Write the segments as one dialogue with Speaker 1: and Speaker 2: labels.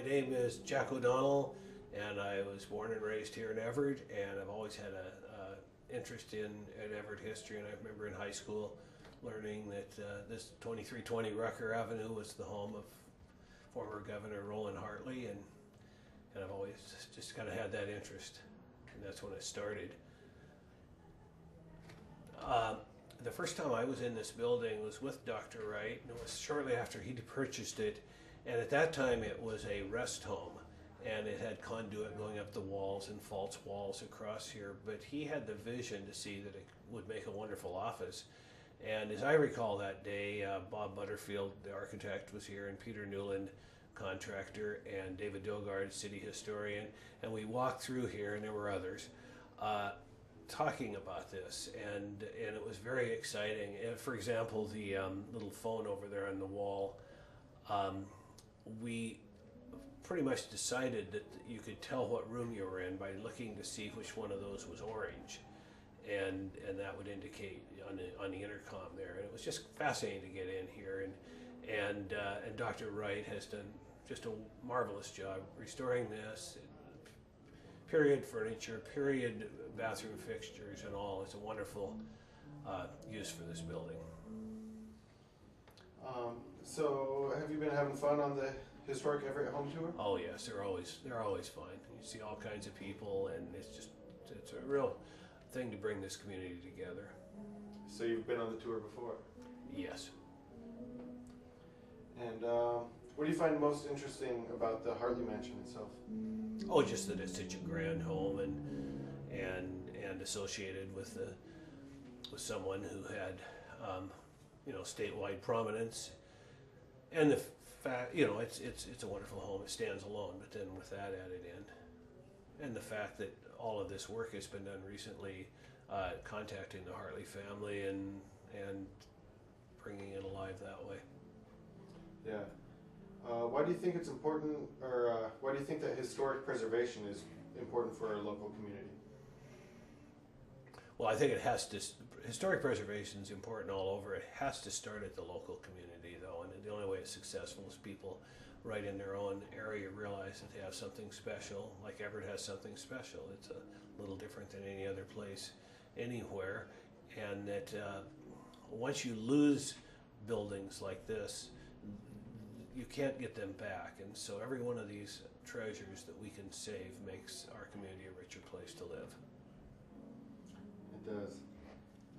Speaker 1: My name is Jack O'Donnell, and I was born and raised here in Everett, and I've always had a interest in Everett history. And I remember in high school learning that this 2320 Rucker Avenue was the home of former Governor Roland Hartley, and I've always just kind of had that interest, and that's when it started. The first time I was in this building was with Dr. Wright, and it was shortly after he'd purchased it. And at that time, it was a rest home, and it had conduit going up the walls and false walls across here. But he had the vision to see that it would make a wonderful office. And as I recall that day, Bob Butterfield, the architect, was here, and Peter Newland, contractor, and David Dogard, city historian. And we walked through here, and there were others, talking about this, and it was very exciting. And for example, the little phone over there on the wall, we pretty much decided that you could tell what room you were in by looking to see which one of those was orange, and that would indicate on the intercom there. And it was just fascinating to get in here, and Dr. Wright has done just a marvelous job restoring this. Period furniture, period bathroom fixtures, and all. It's a wonderful use for this building.
Speaker 2: So, have you been having fun on the historic Everett home tour?
Speaker 1: Oh yes, they're always fun. You see all kinds of people, and it's a real thing to bring this community together.
Speaker 2: So you've been on the tour before?
Speaker 1: Yes.
Speaker 2: And what do you find most interesting about the Hartley Mansion itself?
Speaker 1: Oh, just that it's such a grand home, and associated with someone who had statewide prominence, and the fact, it's a wonderful home. It stands alone, but then with that added in, and the fact that all of this work has been done recently, contacting the Hartley family and bringing it alive that way.
Speaker 2: Yeah. Why do you think it's important, or why do you think that historic preservation is important for our local community?
Speaker 1: Well, I think historic preservation is important all over. It has to start at the local community, though, and the only way it's successful is people right in their own area realize that they have something special, like Everett has something special. It's a little different than any other place anywhere, and that once you lose buildings like this, you can't get them back, and so every one of these treasures that we can save makes our community a richer place to live.
Speaker 2: It does.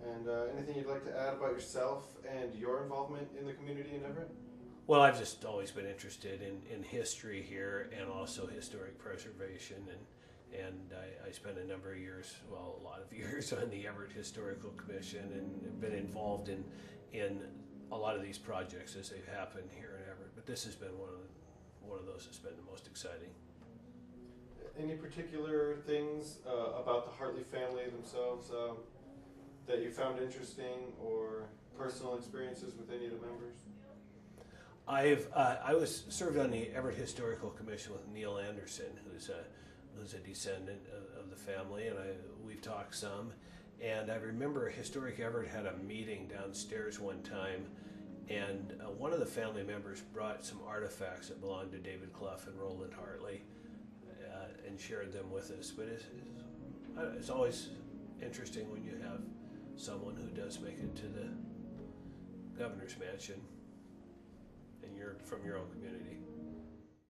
Speaker 2: And anything you'd like to add about yourself and your involvement in the community in Everett?
Speaker 1: Well, I've just always been interested in history here, and also historic preservation, and I spent a number of years, well, a lot of years on the Everett Historical Commission, and been involved in a lot of these projects as they've happened here in Everett. But this has been one of those that's been the most exciting.
Speaker 2: Any particular things about the Hartley family themselves that you found interesting, or personal experiences with any of the members?
Speaker 1: I was served on the Everett Historical Commission with Neil Anderson, who's a descendant of the family, and we've talked some. And I remember Historic Everett had a meeting downstairs one time, and one of the family members brought some artifacts that belonged to David Clough and Roland Hartley, and shared them with us. But it's always interesting when you have someone who does make it to the governor's mansion, and you're from your own community.